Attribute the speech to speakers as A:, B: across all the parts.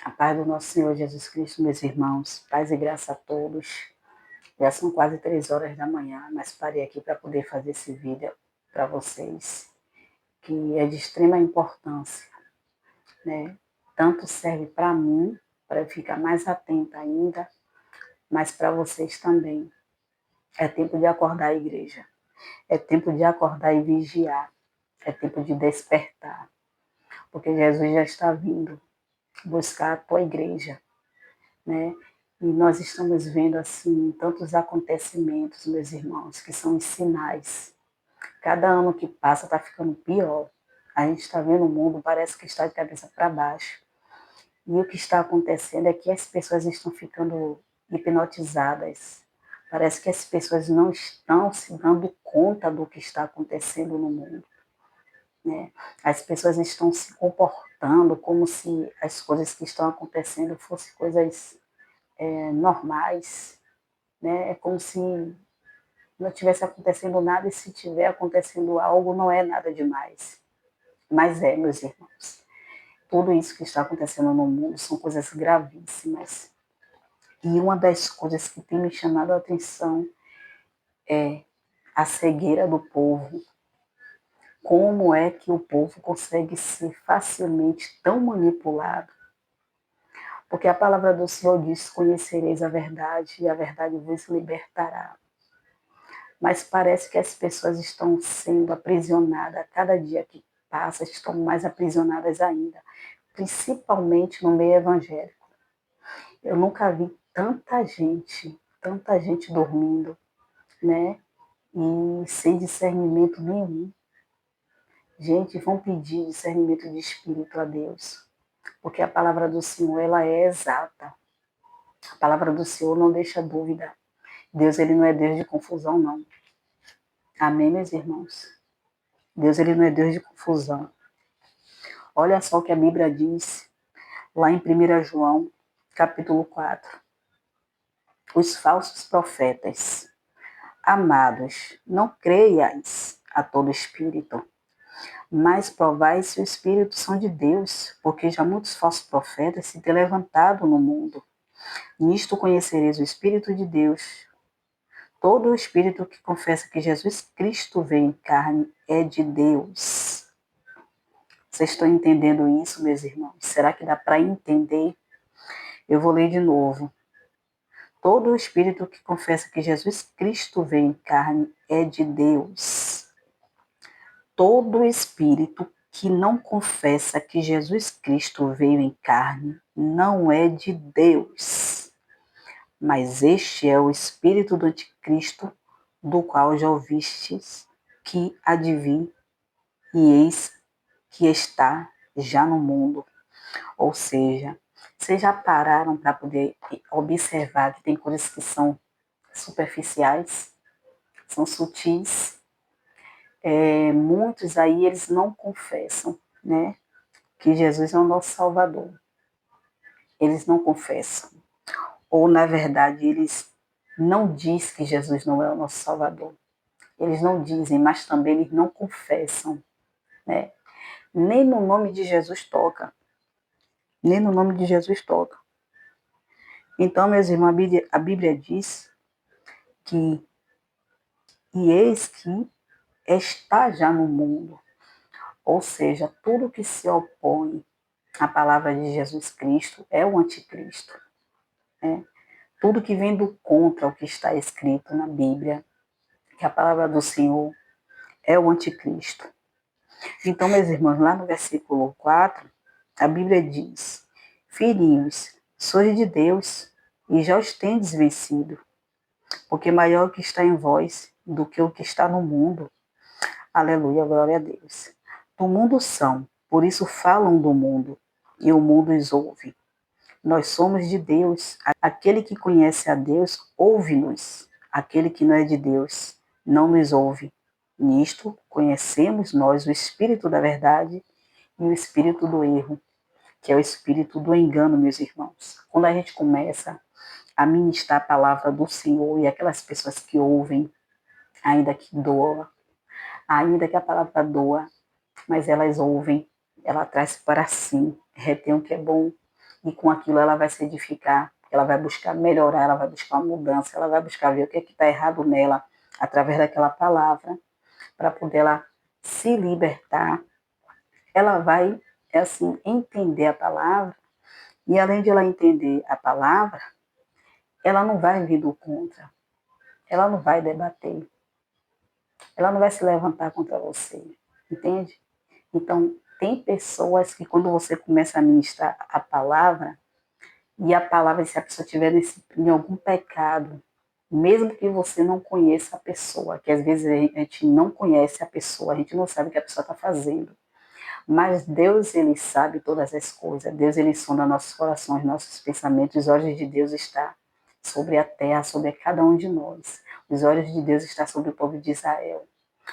A: A paz do nosso Senhor Jesus Cristo, meus irmãos, paz e graça a todos. Já são quase 3 horas da manhã, mas parei aqui para poder fazer esse vídeo para vocês, que é de extrema importância, né? Tanto serve para mim, para eu ficar mais atenta ainda, mas para vocês também. É tempo de acordar a igreja, é tempo de acordar e vigiar, é tempo de despertar, porque Jesus já está vindo buscar a tua igreja, né? E nós estamos vendo assim tantos acontecimentos, meus irmãos, que são os sinais. Cada ano que passa está ficando pior. A gente está vendo o mundo, parece que está de cabeça para baixo. E o que está acontecendo é que as pessoas estão ficando hipnotizadas. Parece que as pessoas não estão se dando conta do que está acontecendo no mundo, né? As pessoas estão se comportando como se as coisas que estão acontecendo fossem coisas normais, né? É como se não tivesse acontecendo nada, e se tiver acontecendo algo, não é nada demais. Mas é, meus irmãos. Tudo isso que está acontecendo no mundo são coisas gravíssimas. E uma das coisas que tem me chamado a atenção é a cegueira do povo. Como é que o povo consegue ser facilmente tão manipulado? Porque a palavra do Senhor diz: conhecereis a verdade e a verdade vos libertará. Mas parece que as pessoas estão sendo aprisionadas, a cada dia que passa, estão mais aprisionadas ainda, principalmente no meio evangélico. Eu nunca vi tanta gente dormindo, né? E sem discernimento nenhum. Gente, vão pedir discernimento de espírito a Deus, porque a palavra do Senhor, ela é exata. A palavra do Senhor não deixa dúvida. Deus, ele não é Deus de confusão, não. Amém, meus irmãos? Deus, ele não é Deus de confusão. Olha só o que a Bíblia diz lá em 1 João, capítulo 4. Os falsos profetas. Amados, não creiais a todo espírito, mas provai se o espírito são de Deus, porque já muitos falsos profetas se têm levantado no mundo. Nisto conhecereis o Espírito de Deus. Todo o espírito que confessa que Jesus Cristo veio em carne é de Deus. Vocês estão entendendo isso, meus irmãos? Será que dá para entender? Eu vou ler de novo. Todo o espírito que confessa que Jesus Cristo veio em carne é de Deus. Todo espírito que não confessa que Jesus Cristo veio em carne não é de Deus. Mas este é o espírito do anticristo, do qual já ouvistes que há de vir, e eis que está já no mundo. Ou seja, vocês já pararam para poder observar que tem coisas que são superficiais, são sutis. Muitos aí, eles não confessam, né, que Jesus é o nosso Salvador. Eles não confessam. Ou, na verdade, eles não dizem que Jesus não é o nosso Salvador. Eles não dizem, mas também eles não confessam, né? Nem no nome de Jesus toca. Nem no nome de Jesus toca. Então, meus irmãos, a Bíblia diz que e eis que está já no mundo. Ou seja, tudo que se opõe à palavra de Jesus Cristo é o anticristo. Né? Tudo que vem do contra o que está escrito na Bíblia, que a palavra do Senhor é o anticristo. Então, meus irmãos, lá no versículo 4, a Bíblia diz: filhinhos, sois de Deus e já os tendes vencido, porque maior o que está em vós do que o que está no mundo. Aleluia, glória a Deus. Do mundo são, por isso falam do mundo, e o mundo os ouve. Nós somos de Deus. Aquele que conhece a Deus, ouve-nos. Aquele que não é de Deus, não nos ouve. Nisto conhecemos nós o espírito da verdade e o espírito do erro, que é o espírito do engano, meus irmãos. Quando a gente começa a ministrar a palavra do Senhor e aquelas pessoas que ouvem, ainda que doa, ainda que a palavra doa, mas elas ouvem, ela traz para si, retém o que é bom, e com aquilo ela vai se edificar, ela vai buscar melhorar, ela vai buscar uma mudança, ela vai buscar ver o que está errado nela através daquela palavra, para poder ela se libertar. Ela vai, assim, entender a palavra, e além de ela entender a palavra, ela não vai vir do contra, ela não vai debater, ela não vai se levantar contra você, entende? Então, tem pessoas que quando você começa a ministrar a palavra, e a palavra, se a pessoa tiver em algum pecado, mesmo que você não conheça a pessoa, que às vezes a gente não conhece a pessoa, a gente não sabe o que a pessoa está fazendo, mas Deus, ele sabe todas as coisas, Deus, ele sonda nossos corações, nossos pensamentos, os olhos de Deus estão sobre a terra, sobre cada um de nós, os olhos de Deus estão sobre o povo de Israel,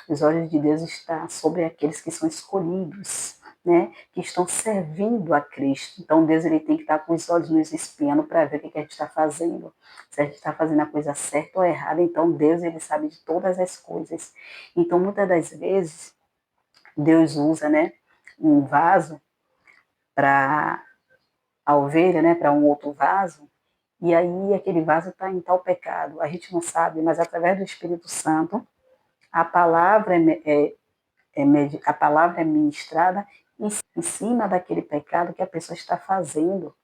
A: os olhos de Deus estão sobre aqueles que são escolhidos, né, que estão servindo a Cristo. Então Deus, ele tem que estar com os olhos nos espiando para ver o que a gente está fazendo, se a gente está fazendo a coisa certa ou errada. Então Deus, ele sabe de todas as coisas. Então muitas das vezes Deus usa, né, um vaso para a ovelha, né, para um outro vaso, e aí aquele vaso está em tal pecado. A gente não sabe, mas através do Espírito Santo, a palavra a palavra é ministrada em cima daquele pecado que a pessoa está fazendo.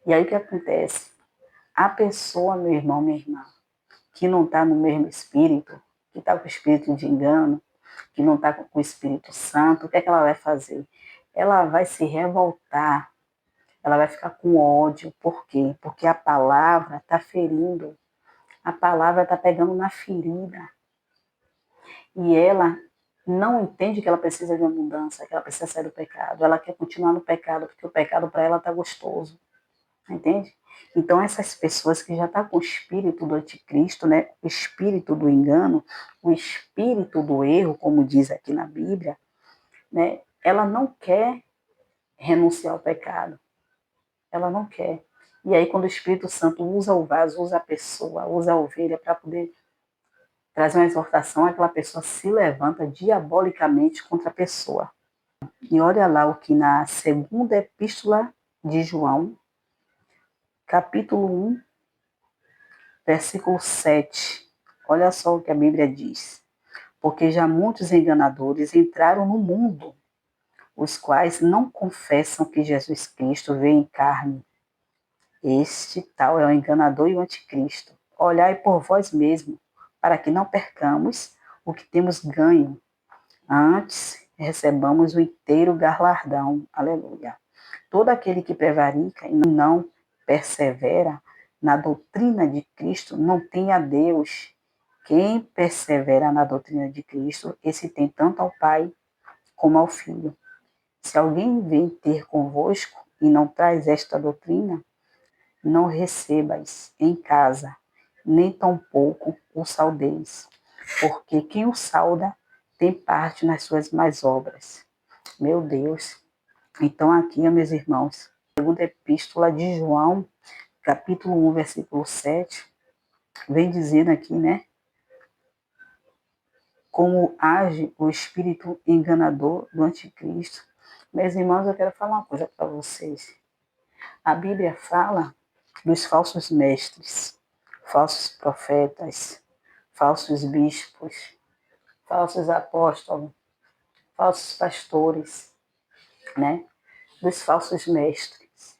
A: E aí o que acontece? A pessoa, meu irmão, minha irmã, que não está no mesmo espírito, que está com o espírito de engano, que não está com o Espírito Santo, o que é que ela vai fazer? Ela vai se revoltar, ela vai ficar com ódio. Por quê? Porque a palavra está ferindo, a palavra está pegando na ferida. E ela não entende que ela precisa de uma mudança, que ela precisa sair do pecado. Ela quer continuar no pecado, porque o pecado para ela está gostoso. Entende? Então, essas pessoas que já estão com o espírito do anticristo, né, o espírito do engano, o espírito do erro, como diz aqui na Bíblia, né, ela não quer renunciar ao pecado. Ela não quer. E aí, quando o Espírito Santo usa o vaso, usa a pessoa, usa a ovelha para poder trazer uma exortação, aquela pessoa se levanta diabolicamente contra a pessoa. E olha lá o que na segunda epístola de João, capítulo 1, versículo 7. Olha só o que a Bíblia diz. Porque já muitos enganadores entraram no mundo, os quais não confessam que Jesus Cristo veio em carne. Este tal é o enganador e o anticristo. Olhai por vós mesmos, para que não percamos o que temos ganho. Antes, recebamos o inteiro galardão. Aleluia. Todo aquele que prevarica e não persevera na doutrina de Cristo não tem a Deus. Quem persevera na doutrina de Cristo, esse tem tanto ao Pai como ao Filho. Se alguém vem ter convosco e não traz esta doutrina, não recebais em casa, nem tampouco o saudeis, porque quem o sauda tem parte nas suas más obras. Meu Deus. Então aqui, meus irmãos, segunda epístola de João, capítulo 1, versículo 7, vem dizendo aqui, né, como age o espírito enganador do anticristo. Meus irmãos, eu quero falar uma coisa para vocês. A Bíblia fala dos falsos mestres, falsos profetas, falsos bispos, falsos apóstolos, falsos pastores, né? Dos falsos mestres.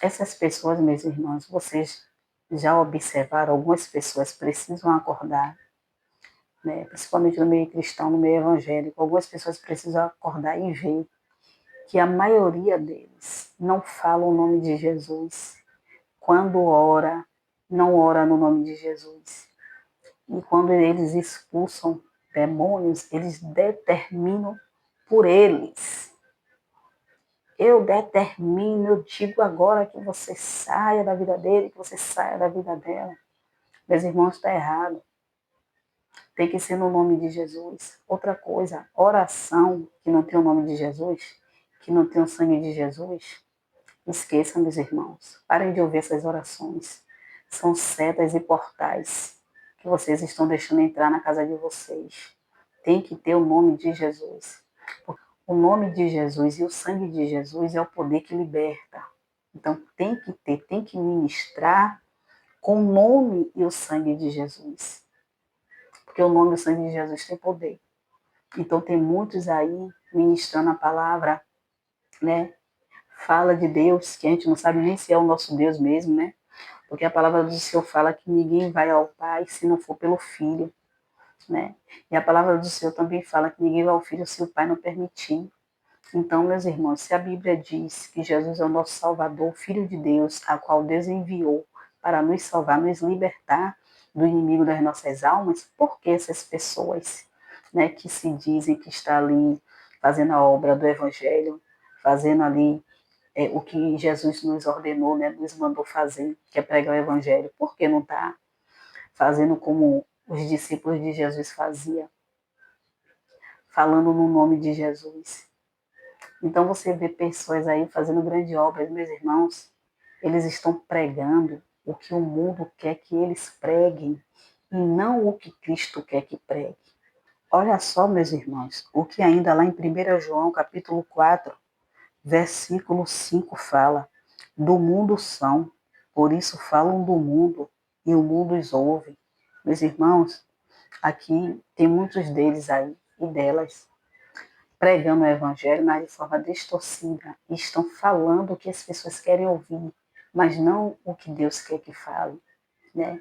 A: Essas pessoas, meus irmãos, vocês já observaram, algumas pessoas precisam acordar, né? Principalmente no meio cristão, no meio evangélico, algumas pessoas precisam acordar e ver que a maioria deles não fala o nome de Jesus. Quando ora, não ora no nome de Jesus. E quando eles expulsam demônios, eles determinam por eles. Eu determino, eu digo agora que você saia da vida dele, que você saia da vida dela. Meus irmãos, está errado. Tem que ser no nome de Jesus. Outra coisa, oração que não tem o nome de Jesus, que não tem o sangue de Jesus, esqueçam, meus irmãos. Parem de ouvir essas orações. São setas e portais que vocês estão deixando entrar na casa de vocês. Tem que ter o nome de Jesus. O nome de Jesus e o sangue de Jesus é o poder que liberta. Então tem que ministrar com o nome e o sangue de Jesus. Porque o nome e o sangue de Jesus tem poder. Então tem muitos aí ministrando a palavra, né? Fala de Deus, que a gente não sabe nem se é o nosso Deus mesmo, né? Porque a palavra do Senhor fala que ninguém vai ao Pai se não for pelo Filho, né? E a palavra do Senhor também fala que ninguém vai ao Filho se o Pai não permitir. Então, meus irmãos, se a Bíblia diz que Jesus é o nosso Salvador, Filho de Deus, a qual Deus enviou para nos salvar, nos libertar do inimigo das nossas almas, por que essas pessoas, né, que se dizem que está ali fazendo a obra do Evangelho, fazendo ali o que Jesus nos ordenou, né, nos mandou fazer, que é pregar o Evangelho, por que não está fazendo como os discípulos de Jesus faziam, falando no nome de Jesus? Então você vê pessoas aí fazendo grandes obras, meus irmãos, eles estão pregando o que o mundo quer que eles preguem e não o que Cristo quer que pregue. Olha só, meus irmãos, o que ainda lá em 1 João, capítulo 4, versículo 5 fala: do mundo são, por isso falam do mundo e o mundo os ouve. Meus irmãos, aqui tem muitos deles aí e delas pregando o evangelho, mas de forma distorcida. E estão falando o que as pessoas querem ouvir, mas não o que Deus quer que fale, né?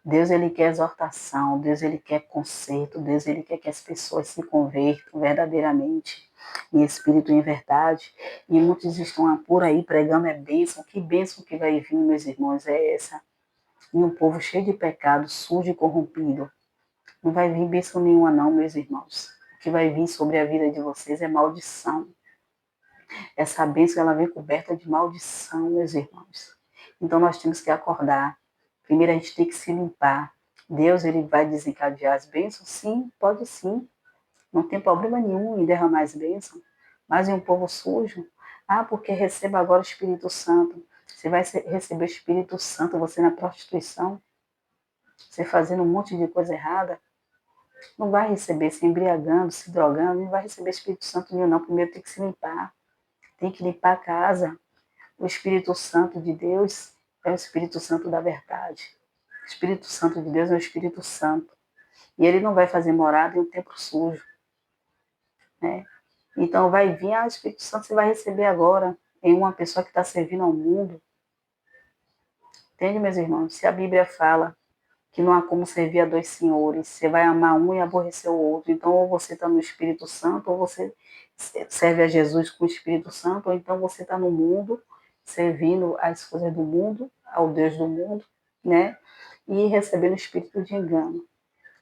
A: Deus, ele quer exortação, Deus, ele quer conserto, Deus, ele quer que as pessoas se convertam verdadeiramente em espírito e em verdade. E muitos estão por aí pregando bênção. Que bênção que vai vir, meus irmãos, é essa? E um povo cheio de pecado, sujo e corrompido. Não vai vir bênção nenhuma não, meus irmãos. O que vai vir sobre a vida de vocês é maldição. Essa bênção, ela vem coberta de maldição, meus irmãos. Então nós temos que acordar. Primeiro a gente tem que se limpar. Deus, ele vai desencadear as bênçãos? Sim, pode sim. Não tem problema nenhum em derramar as bênçãos. Mas em um povo sujo? Ah, porque receba agora o Espírito Santo. Você vai receber o Espírito Santo, você na prostituição, você fazendo um monte de coisa errada. Não vai receber se embriagando, se drogando, não vai receber Espírito Santo nenhum, não. Primeiro tem que se limpar. Tem que limpar a casa. O Espírito Santo de Deus é o Espírito Santo da verdade. O Espírito Santo de Deus é o Espírito Santo. E ele não vai fazer morada em um templo sujo, né? Então vai vir, o Espírito Santo você vai receber agora em uma pessoa que está servindo ao mundo. Entende, meus irmãos? Se a Bíblia fala que não há como servir a dois senhores, você vai amar um e aborrecer o outro. Então, ou você está no Espírito Santo, ou você serve a Jesus com o Espírito Santo, ou então você está no mundo, servindo as coisas do mundo, ao Deus do mundo, né? E recebendo o espírito de engano.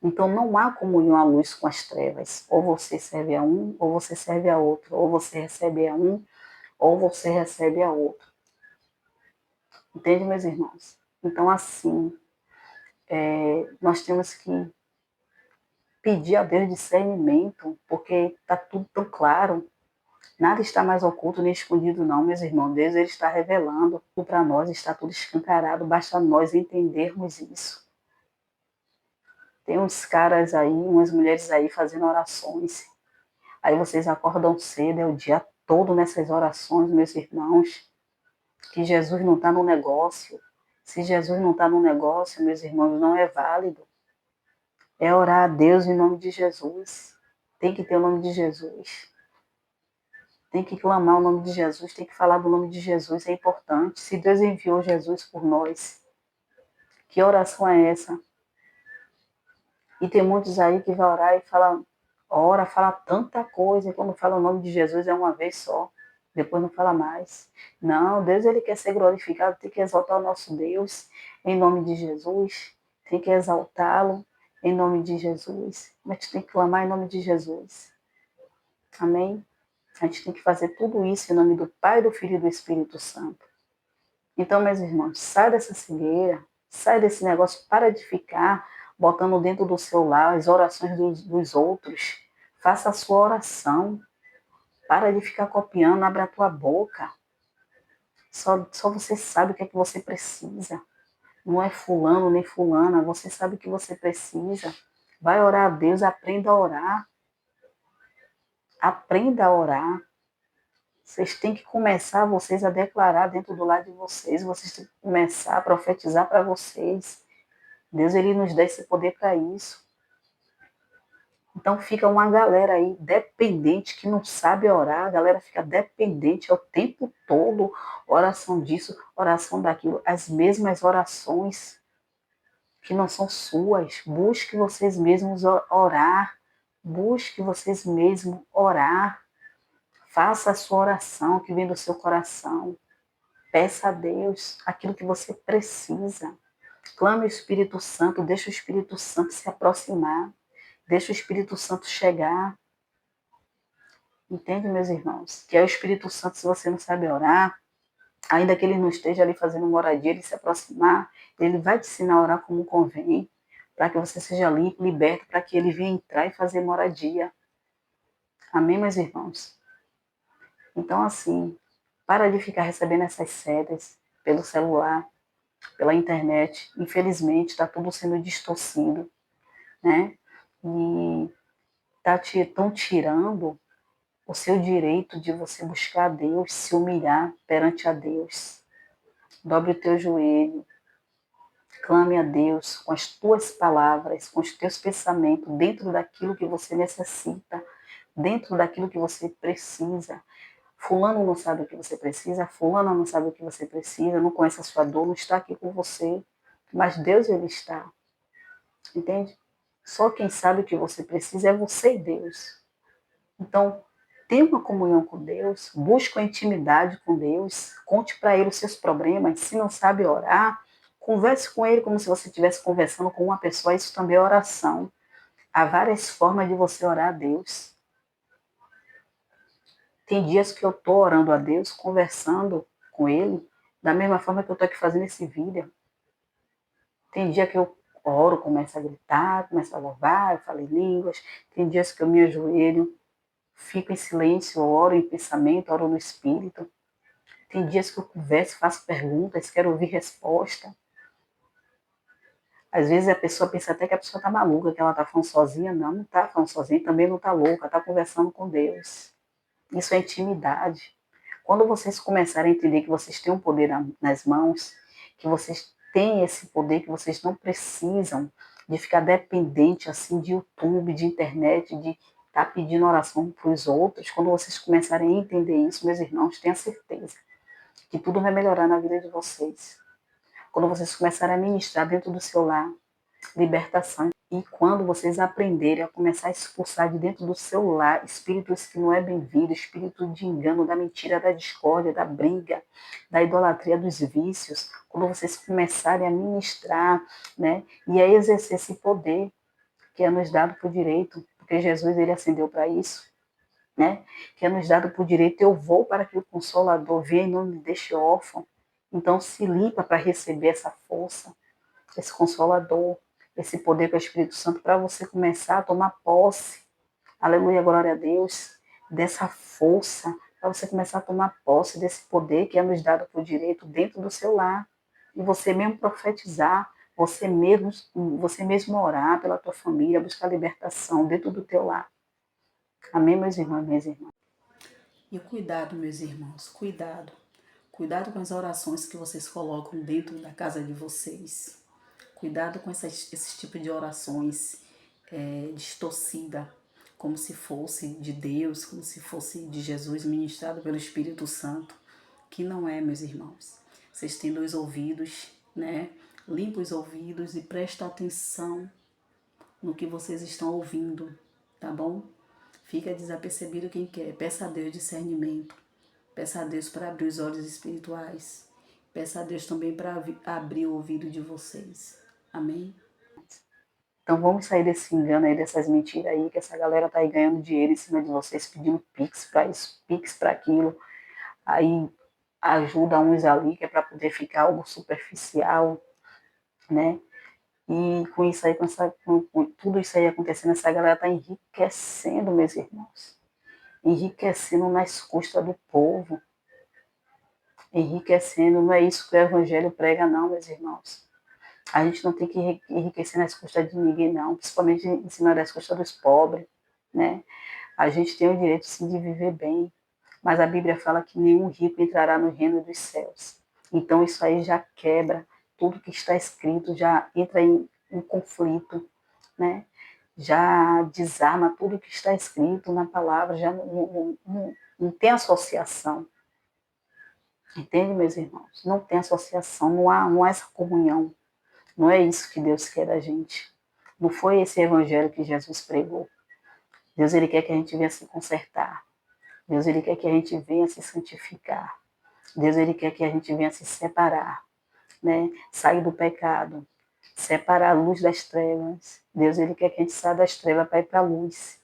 A: Então, não há comunhão à luz com as trevas. Ou você serve a um, ou você serve a outro. Ou você recebe a um, ou você recebe a outro. Entende, meus irmãos? Então, assim, nós temos que pedir a Deus discernimento, porque está tudo tão claro. Nada está mais oculto nem escondido, não, meus irmãos. Deus, ele está revelando tudo para nós, está tudo escancarado, basta nós entendermos isso. Tem uns caras aí, umas mulheres aí fazendo orações. Aí vocês acordam cedo, é o dia todo nessas orações, meus irmãos. Que Jesus não está no negócio. Se Jesus não está no negócio, meus irmãos, não é válido. É orar a Deus em nome de Jesus. Tem que ter o nome de Jesus. Tem que clamar o nome de Jesus, tem que falar do nome de Jesus, é importante. Se Deus enviou Jesus por nós, que oração é essa? E tem muitos aí que vai orar e fala tanta coisa, e quando fala o nome de Jesus é uma vez só, depois não fala mais. Não, Deus, ele quer ser glorificado, tem que exaltar o nosso Deus em nome de Jesus, tem que exaltá-lo em nome de Jesus, mas tem que clamar em nome de Jesus. Amém? A gente tem que fazer tudo isso em nome do Pai, do Filho e do Espírito Santo. Então, meus irmãos, sai dessa cegueira, sai desse negócio, para de ficar botando dentro do seu lar as orações dos outros. Faça a sua oração. Para de ficar copiando, abre a tua boca. Só você sabe o que é que você precisa. Não é fulano nem fulana, você sabe o que você precisa. Vai orar a Deus, aprenda a orar. Aprenda a orar. Vocês têm que começar, vocês, a declarar dentro do lar de vocês. Vocês têm que começar a profetizar para vocês. Deus, Ele nos dá esse poder para isso. Então fica uma galera aí dependente, que não sabe orar, a galera fica dependente o tempo todo, oração disso, oração daquilo, as mesmas orações que não são suas. Busque vocês mesmos orar, busque vocês mesmos orar, faça a sua oração que vem do seu coração, peça a Deus aquilo que você precisa, clame o Espírito Santo, deixa o Espírito Santo se aproximar, deixa o Espírito Santo chegar. Entende, meus irmãos? Que é o Espírito Santo, se você não sabe orar, ainda que ele não esteja ali fazendo moradia, ele se aproximar, ele vai te ensinar a orar como convém, para que você seja limpo, liberto, para que ele venha entrar e fazer moradia. Amém, meus irmãos? Então, assim, para de ficar recebendo essas setas pelo celular, pela internet. Infelizmente, está tudo sendo distorcido, né? E estão tirando o seu direito de você buscar a Deus, se humilhar perante a Deus. Dobre o teu joelho, clame a Deus com as tuas palavras, com os teus pensamentos, dentro daquilo que você necessita, dentro daquilo que você precisa. Fulano não sabe o que você precisa, fulano não sabe o que você precisa, não conhece a sua dor, não está aqui com você, mas Deus, Ele está. Entende? Só quem sabe o que você precisa é você e Deus. Então, tenha uma comunhão com Deus, busque uma intimidade com Deus, conte para Ele os seus problemas. Se não sabe orar, converse com Ele como se você estivesse conversando com uma pessoa. Isso também é oração. Há várias formas de você orar a Deus. Tem dias que eu estou orando a Deus, conversando com Ele, da mesma forma que eu estou aqui fazendo esse vídeo. Tem dia que eu oro, começo a gritar, começo a louvar, eu falo em línguas. Tem dias que eu me ajoelho, fico em silêncio, oro em pensamento, oro no espírito. Tem dias que eu converso, faço perguntas, quero ouvir resposta. Às vezes a pessoa pensa até que a pessoa está maluca, que ela está falando sozinha. Não, não está falando sozinha, também não está louca, está conversando com Deus. Isso é intimidade. Quando vocês começarem a entender que vocês têm um poder nas mãos, que vocês têm esse poder, que vocês não precisam de ficar dependente assim de YouTube, de internet, de estar pedindo oração para os outros, quando vocês começarem a entender isso, meus irmãos, tenha certeza que tudo vai melhorar na vida de vocês. Quando vocês começarem a ministrar dentro do seu lar, libertação. E quando vocês aprenderem a começar a expulsar de dentro do seu lar espíritos que não é bem-vindo, espírito de engano, da mentira, da discórdia, da briga, da idolatria, dos vícios, quando vocês começarem a ministrar, né, e a exercer esse poder que é nos dado por direito, porque Jesus, ele ascendeu para isso, né, que é nos dado por direito, eu vou para que o Consolador venha e não me deixe órfão. Então se limpa para receber essa força, esse Consolador, esse poder com o Espírito Santo, para você começar a tomar posse, aleluia, glória a Deus, dessa força, para você começar a tomar posse desse poder que é nos dado por direito dentro do seu lar, e você mesmo profetizar, você mesmo orar pela tua família, buscar libertação dentro do teu lar. Amém, meus irmãos, minhas irmãs? E cuidado, meus irmãos, cuidado. Cuidado com as orações que vocês colocam dentro da casa de vocês. Cuidado com esse tipo de orações distorcida, como se fosse de Deus, como se fosse de Jesus ministrado pelo Espírito Santo, que não é, meus irmãos. Vocês têm 2 ouvidos, né? Limpa os ouvidos e presta atenção no que vocês estão ouvindo, tá bom? Fica desapercebido quem quer. Peça a Deus discernimento. Peça a Deus para abrir os olhos espirituais. Peça a Deus também para abrir o ouvido de vocês. Amém? Então vamos sair desse engano aí, dessas mentiras aí, que essa galera tá aí ganhando dinheiro em cima de vocês, pedindo pix para isso, pix para aquilo. Aí ajuda uns ali, que é para poder ficar algo superficial, né? E com isso aí, com tudo isso aí acontecendo, essa galera tá enriquecendo, meus irmãos. Enriquecendo nas custas do povo. Enriquecendo, não é isso que o Evangelho prega, não, meus irmãos. A gente não tem que enriquecer nas custas de ninguém, não, principalmente em cima das custas dos pobres, né? A gente tem o direito, sim, de viver bem, mas a Bíblia fala que nenhum rico entrará no reino dos céus. Então, isso aí já quebra tudo que está escrito, já entra em conflito, né? Já desarma tudo que está escrito na palavra, já não tem associação. Entende, meus irmãos? Não tem associação, não há essa comunhão. Não é isso que Deus quer da gente. Não foi esse evangelho que Jesus pregou. Deus, ele quer que a gente venha se consertar. Deus, ele quer que a gente venha se santificar. Deus, ele quer que a gente venha se separar, né? Sair do pecado, separar a luz das trevas. Deus, ele quer que a gente saia das trevas para ir para a luz.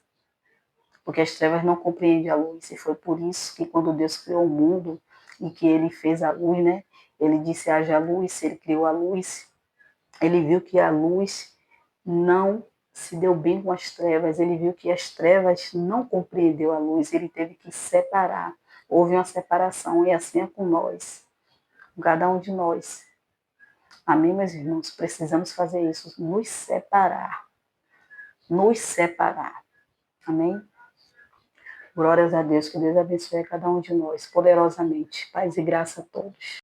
A: Porque as trevas não compreendem a luz. E foi por isso que quando Deus criou o mundo e que ele fez a luz, né? Ele disse, haja luz, ele criou a luz. Ele viu que a luz não se deu bem com as trevas, ele viu que as trevas não compreendeu a luz, ele teve que separar. Houve uma separação e assim é com nós, com cada um de nós. Amém, meus irmãos? Precisamos fazer isso, nos separar. Nos separar. Amém? Glórias a Deus, que Deus abençoe a cada um de nós, poderosamente. Paz e graça a todos.